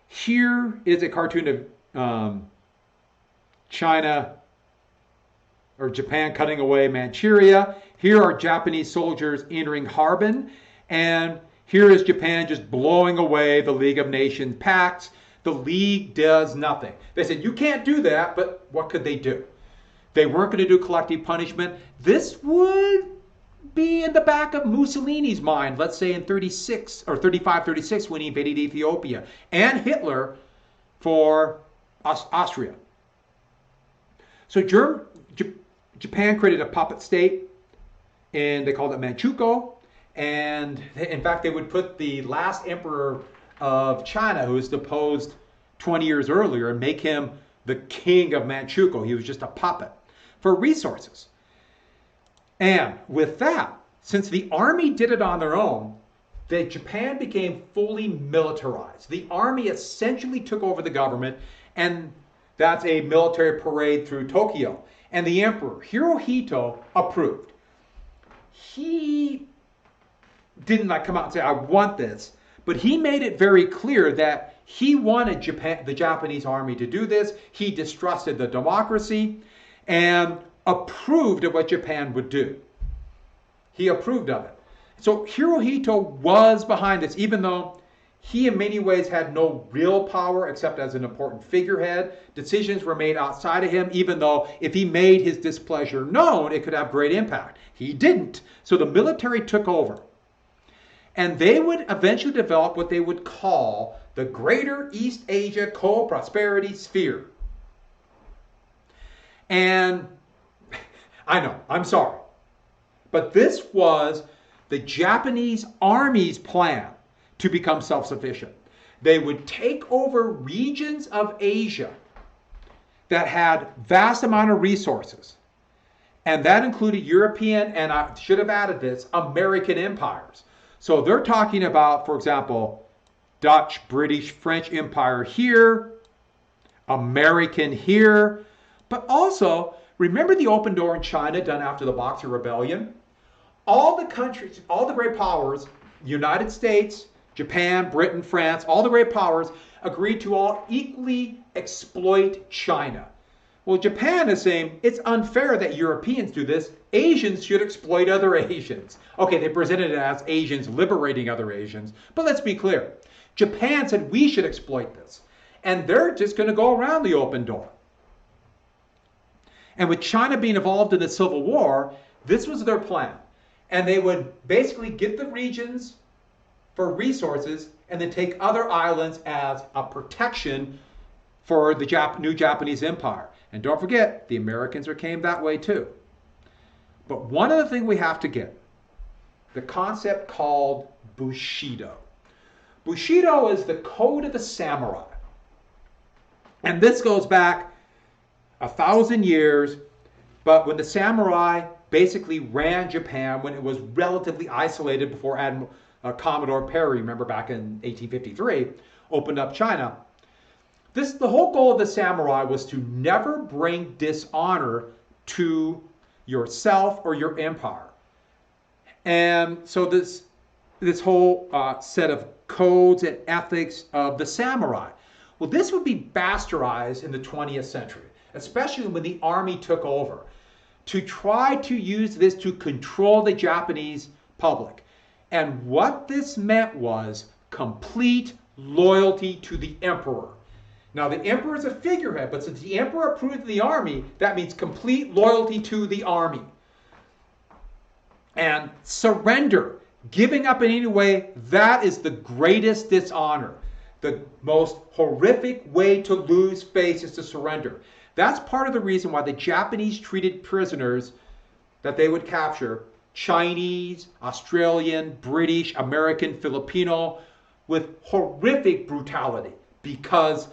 Here is a cartoon of China or Japan cutting away Manchuria. Here are Japanese soldiers entering Harbin. And here is Japan just blowing away the League of Nations pacts. The League does nothing. They said, you can't do that, but what could they do? They weren't going to do collective punishment. This would be in the back of Mussolini's mind, let's say in 36 or 35, 36 when he invaded Ethiopia, and Hitler for Austria. So Japan created a puppet state, and they called it Manchukuo. And in fact, they would put the last emperor of China, who was deposed 20 years earlier, and make him the king of Manchukuo. He was just a puppet for resources. And with that, since the army did it on their own, Japan became fully militarized. The army essentially took over the government, and that's a military parade through Tokyo. And the emperor, Hirohito, approved. He didn't come out and say, I want this. But he made it very clear that He wanted the Japanese army to do this. He distrusted the democracy and approved of what Japan would do. He approved of it. So Hirohito was behind this, even though he in many ways had no real power except as an important figurehead. Decisions were made outside of him, even though if he made his displeasure known, it could have great impact. He didn't. So the military took over. And they would eventually develop what they would call the Greater East Asia Co-Prosperity Sphere. And I know, I'm sorry, but this was the Japanese Army's plan to become self-sufficient. They would take over regions of Asia that had vast amount of resources. And that included European, and I should have added this, American empires. So they're talking about, for example, Dutch, British, French Empire here, American here, but also, remember the open door in China done after the Boxer Rebellion? All the countries, all the great powers, United States, Japan, Britain, France, all the great powers agreed to all equally exploit China. Well, Japan is saying it's unfair that Europeans do this. Asians should exploit other Asians. Okay, they presented it as Asians liberating other Asians, but let's be clear. Japan said we should exploit this, and they're just going to go around the open door. And with China being involved in the Civil War, this was their plan. And they would basically get the regions for resources and then take other islands as a protection for the new Japanese empire. And don't forget, the Americans came that way too. But one other thing we have to get, the concept called Bushido. Bushido is the code of the samurai. And this goes back 1,000 years, but when the samurai basically ran Japan when it was relatively isolated before Commodore Perry, remember back in 1853, opened up China. The whole goal of the samurai was to never bring dishonor to yourself or your empire. And so this whole set of codes and ethics of the samurai, well, this would be bastardized in the 20th century, especially when the army took over, to try to use this to control the Japanese public. And what this meant was complete loyalty to the emperor. Now, the emperor is a figurehead, but since the emperor approved of the army, that means complete loyalty to the army. And surrender, giving up in any way, that is the greatest dishonor. The most horrific way to lose face is to surrender. That's part of the reason why the Japanese treated prisoners that they would capture, Chinese, Australian, British, American, Filipino, with horrific brutality. Because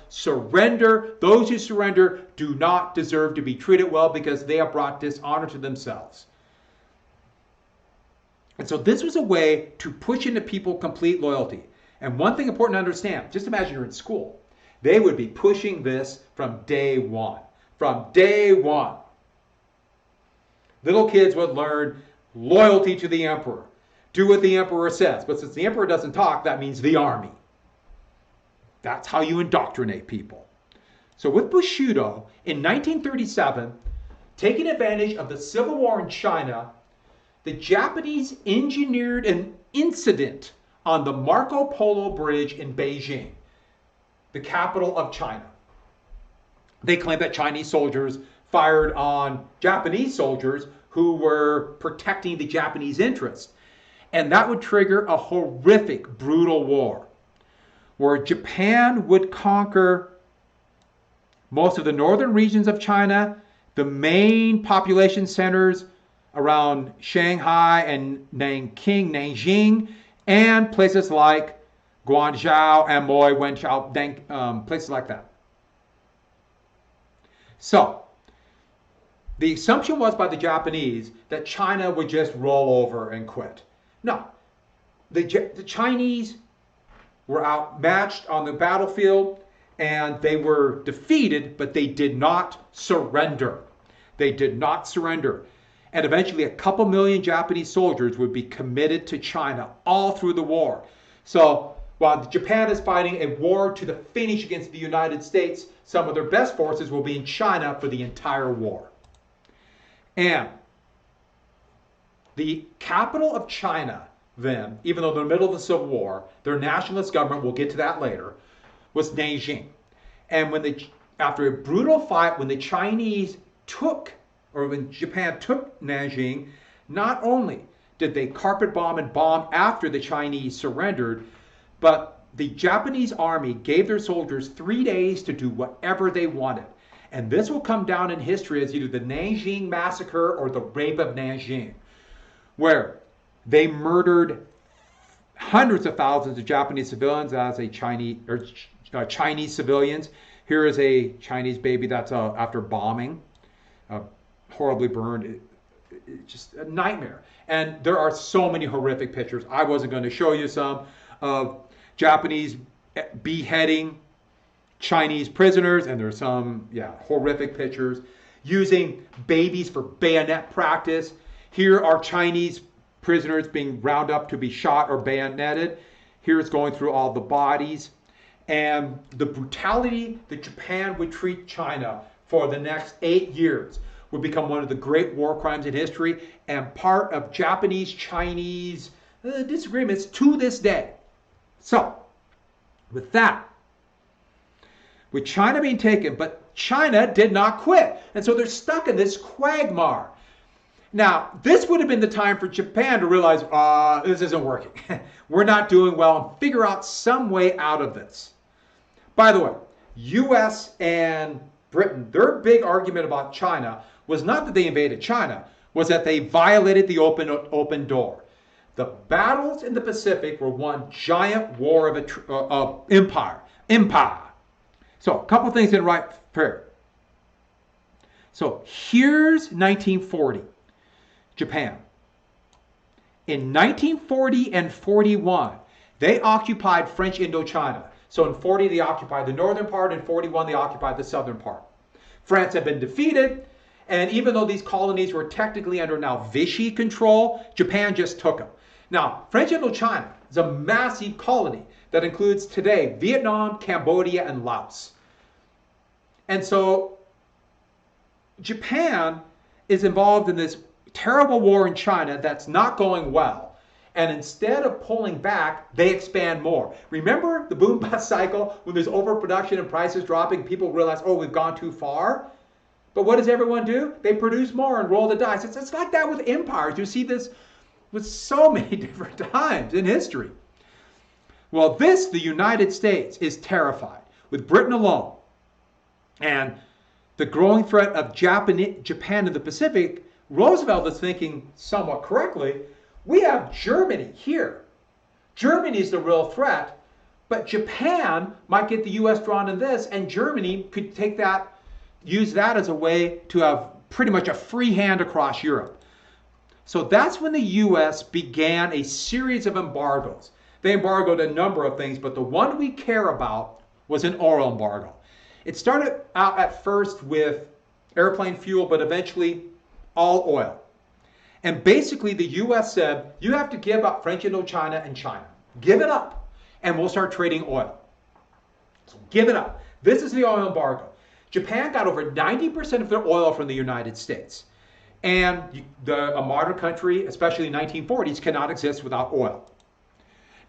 those who surrender do not deserve to be treated well because they have brought dishonor to themselves. And so this was a way to push into people complete loyalty. And one thing important to understand, just imagine you're in school. They would be pushing this from day one. From day one. Little kids would learn loyalty to the emperor. Do what the emperor says. But since the emperor doesn't talk, that means the army. That's how you indoctrinate people. So with Bushido, in 1937, taking advantage of the Civil War in China, the Japanese engineered an incident on the Marco Polo Bridge in Beijing, the capital of China. They claimed that Chinese soldiers fired on Japanese soldiers who were protecting the Japanese interests. And that would trigger a horrific, brutal war, where Japan would conquer most of the northern regions of China, the main population centers around Shanghai and Nanjing, and places like Guangzhou, Amoy, Wenzhou, places like that. So, the assumption was by the Japanese that China would just roll over and quit. No, the Chinese were outmatched on the battlefield and they were defeated, but they did not surrender. They did not surrender. And eventually a couple million Japanese soldiers would be committed to China all through the war. So While Japan is fighting a war to the finish against the United States, some of their best forces will be in China for the entire war. And the capital of China then, even though they're in the middle of the Civil War, their nationalist government, we'll get to that later, was Nanjing. And after a brutal fight, when the Chinese took, or when Japan took Nanjing, not only did they carpet bomb and bomb after the Chinese surrendered, but the Japanese army gave their soldiers 3 days to do whatever they wanted. And this will come down in history as either the Nanjing Massacre or the Rape of Nanjing, where they murdered hundreds of thousands of Japanese civilians as Chinese civilians. Here is a Chinese baby that's after bombing, horribly burned. Just a nightmare. And there are so many horrific pictures. I wasn't going to show you some of Japanese beheading Chinese prisoners, and there's some, horrific pictures using babies for bayonet practice. Here are Chinese prisoners being rounded up to be shot or bayoneted. Here it's going through all the bodies. And the brutality that Japan would treat China for the next 8 years would become one of the great war crimes in history and part of Japanese-Chinese disagreements to this day. So, with that, with China being taken, but China did not quit. And so they're stuck in this quagmire. Now, this would have been the time for Japan to realize, this isn't working. We're not doing well, and figure out some way out of this. By the way, US and Britain, their big argument about China was not that they invaded China, was that they violated the open door. The battles in the Pacific were one giant war of empire. So, a couple things in right here. So, here's 1940, Japan. In 1940 and 41, they occupied French Indochina. So in 40, they occupied the northern part. In 41, they occupied the southern part. France had been defeated. And even though these colonies were technically under now Vichy control, Japan just took them. Now, French Indochina is a massive colony that includes today Vietnam, Cambodia, and Laos. And so Japan is involved in this terrible war in China that's not going well. And instead of pulling back, they expand more. Remember the boom-bust cycle when there's overproduction and prices dropping, people realize, oh, we've gone too far? But what does everyone do? They produce more and roll the dice. It's like that with empires. You see this with so many different times in history. Well, the United States, is terrified, with Britain alone. And the growing threat of Japan in the Pacific, Roosevelt is thinking somewhat correctly, we have Germany here. Germany is the real threat, but Japan might get the U.S. drawn in this, and Germany could use that as a way to have pretty much a free hand across Europe. So that's when the U.S. began a series of embargoes. They embargoed a number of things, but the one we care about was an oil embargo. It started out at first with airplane fuel, but eventually all oil. And basically the U.S. said, you have to give up French Indochina and China. Give it up, and we'll start trading oil. So give it up. This is the oil embargo. Japan got over 90% of their oil from the United States. And a modern country, especially in the 1940s, cannot exist without oil.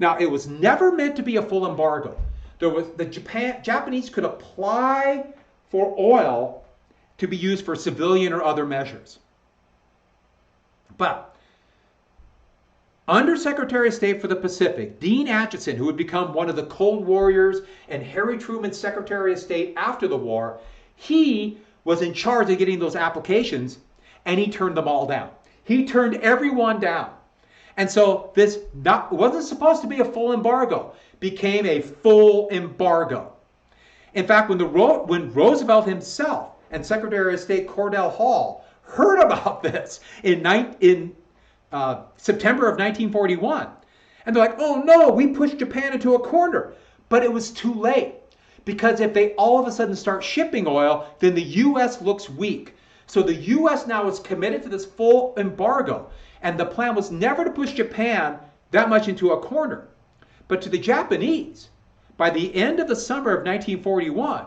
Now, it was never meant to be a full embargo. Japanese could apply for oil to be used for civilian or other measures. But Under Secretary of State for the Pacific, Dean Acheson, who would become one of the Cold Warriors and Harry Truman's Secretary of State after the war, he was in charge of getting those applications, and he turned them all down. He turned everyone down. And so this wasn't supposed to be a full embargo, became a full embargo. In fact, when Roosevelt himself and Secretary of State Cordell Hull heard about this in September of 1941, and they're like, oh no, we pushed Japan into a corner. But it was too late, because if they all of a sudden start shipping oil, then the U.S. looks weak. So the U.S. now is committed to this full embargo, and the plan was never to push Japan that much into a corner. But to the Japanese, by the end of the summer of 1941,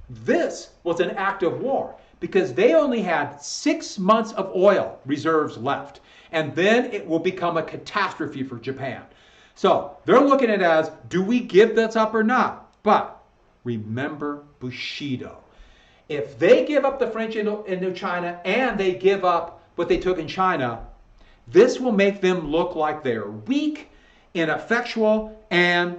this was an act of war because they only had 6 months of oil reserves left. And then it will become a catastrophe for Japan. So they're looking at it as, do we give this up or not? But remember Bushido. If they give up the French Indochina and they give up what they took in China, this will make them look like they're weak, ineffectual, and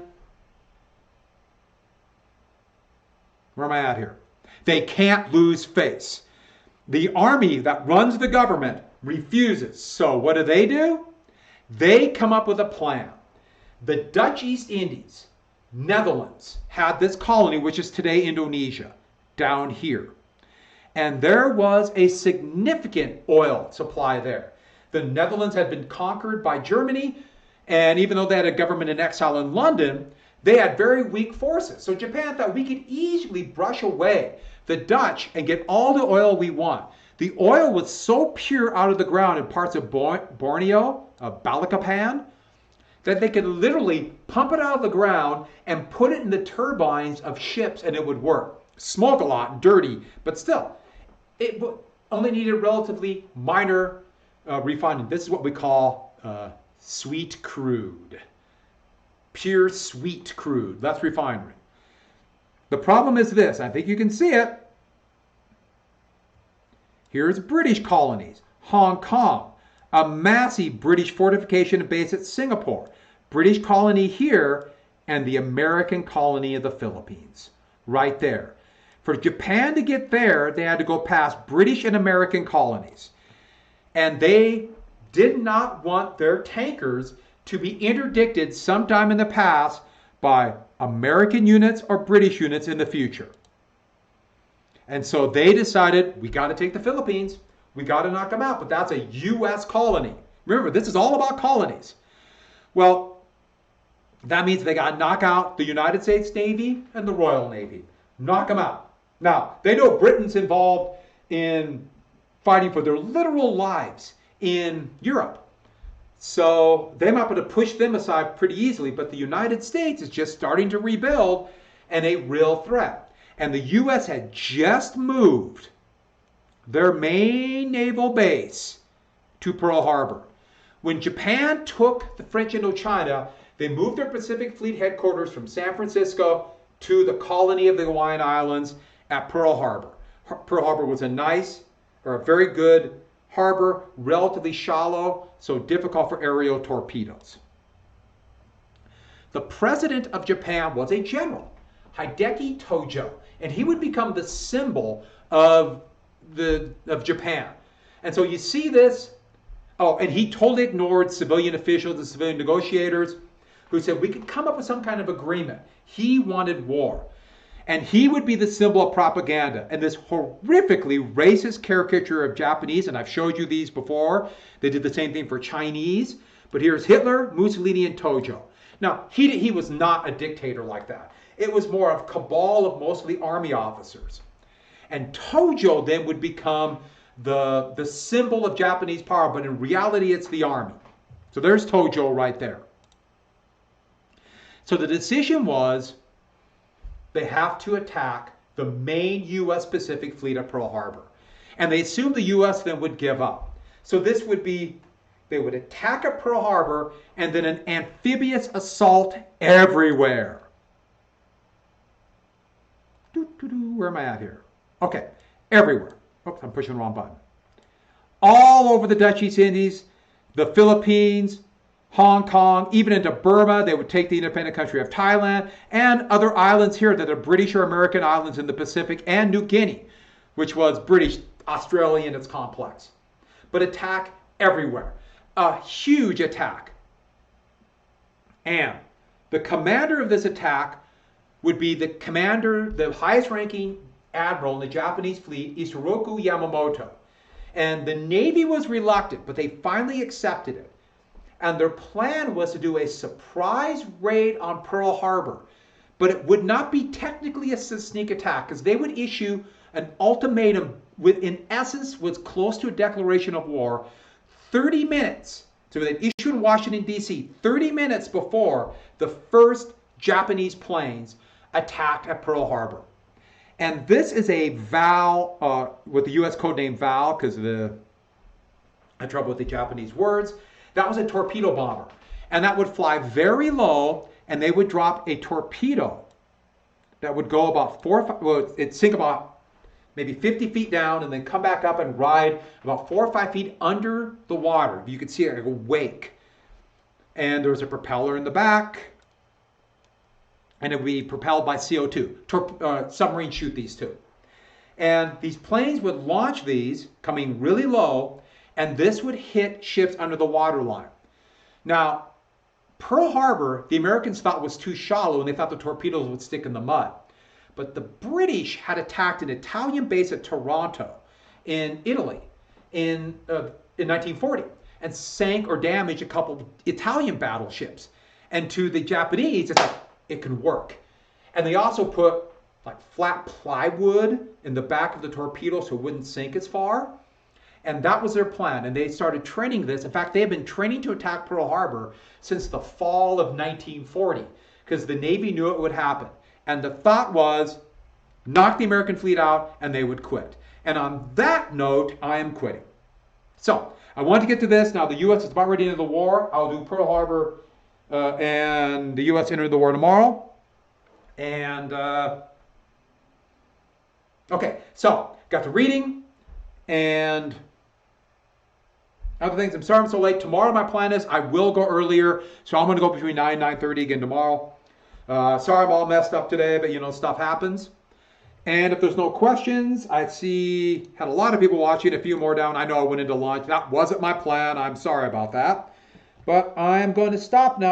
where am I at here? They can't lose face. The army that runs the government refuses. So what do? They come up with a plan. The Dutch East Indies, Netherlands, had this colony, which is today Indonesia, down here. And there was a significant oil supply there. The Netherlands had been conquered by Germany, and even though they had a government in exile in London, they had very weak forces. So Japan thought we could easily brush away the Dutch and get all the oil we want. The oil was so pure out of the ground in parts of Borneo, Balikpapan, that they could literally pump it out of the ground and put it in the turbines of ships and it would work. Smoke a lot, dirty, but still, it only needed relatively minor refining. This is what we call sweet crude. Pure sweet crude. That's refinery. The problem is this. I think you can see it. Here's British colonies. Hong Kong. A massive British fortification base at Singapore. British colony here, and the American colony of the Philippines. Right there. For Japan to get there, they had to go past British and American colonies. And they did not want their tankers to be interdicted sometime in the past by American units or British units in the future. And so they decided, we got to take the Philippines. We got to knock them out. But that's a U.S. colony. Remember, this is all about colonies. Well, that means they got to knock out the United States Navy and the Royal Navy. Knock them out. Now, they know Britain's involved in fighting for their literal lives in Europe. So they might be able to push them aside pretty easily, but the United States is just starting to rebuild and a real threat. And the U.S. had just moved their main naval base to Pearl Harbor. When Japan took the French Indochina, they moved their Pacific Fleet headquarters from San Francisco to the colony of the Hawaiian Islands at Pearl Harbor. Pearl Harbor was a very good harbor, relatively shallow, so difficult for aerial torpedoes. The president of Japan was a general, Hideki Tojo, and he would become the symbol of Japan. And so you see this. Oh, and he totally ignored civilian officials and civilian negotiators who said we could come up with some kind of agreement. He wanted war. And he would be the symbol of propaganda. And this horrifically racist caricature of Japanese, and I've showed you these before. They did the same thing for Chinese. But here's Hitler, Mussolini, and Tojo. Now, he was not a dictator like that. It was more of a cabal of mostly army officers. And Tojo then would become the symbol of Japanese power, but in reality it's the army. So there's Tojo right there. So the decision was they have to attack the main U.S. Pacific Fleet at Pearl Harbor. And they assumed the U.S. then would give up. So this would be, they would attack at Pearl Harbor and then an amphibious assault everywhere. Where am I at here? Okay, everywhere. Oops, I'm pushing the wrong button. All over the Dutch East Indies, the Philippines, Hong Kong, even into Burma. They would take the independent country of Thailand and other islands here that are British or American islands in the Pacific, and New Guinea, which was British, Australian, its complex. But attack everywhere. A huge attack. And the commander of this attack would be the commander, the highest ranking admiral in the Japanese fleet, Isoroku Yamamoto. And the Navy was reluctant, but they finally accepted it. And their plan was to do a surprise raid on Pearl Harbor. But it would not be technically a sneak attack, because they would issue an ultimatum, in essence, was close to a declaration of war, 30 minutes So they issued in Washington, D.C. 30 minutes before the first Japanese planes attacked at Pearl Harbor. And this is a VAL, with the U.S. code name VAL, because I had trouble with the Japanese words. That was a torpedo bomber. And that would fly very low, and they would drop a torpedo that would go about it'd sink about maybe 50 feet down and then come back up and ride about 4 or 5 feet under the water. You could see it like a wake. And there was a propeller in the back, and it would be propelled by CO2. Submarines shoot these too. And these planes would launch these coming really low, and this would hit ships under the waterline. Now, Pearl Harbor, the Americans thought was too shallow, and they thought the torpedoes would stick in the mud. But the British had attacked an Italian base at Taranto in Italy in 1940 and sank or damaged a couple Italian battleships. And to the Japanese, it's like, it can work. And they also put like flat plywood in the back of the torpedo so it wouldn't sink as far. And that was their plan. And they started training this. In fact, they had been training to attack Pearl Harbor since the fall of 1940 because the Navy knew it would happen. And the thought was, knock the American fleet out and they would quit. And on that note, I am quitting. So I want to get to this. Now the U.S. is about ready to enter the war. I'll do Pearl Harbor and the U.S. entered the war tomorrow. And, okay, so got the reading and other things. I'm sorry I'm so late. Tomorrow my plan is I will go earlier. So I'm going to go between 9 and 9:30 again tomorrow. Sorry I'm all messed up today, but you know, stuff happens. And if there's no questions, I see had a lot of people watching, a few more down. I know I went into lunch. That wasn't my plan. I'm sorry about that. But I'm going to stop now.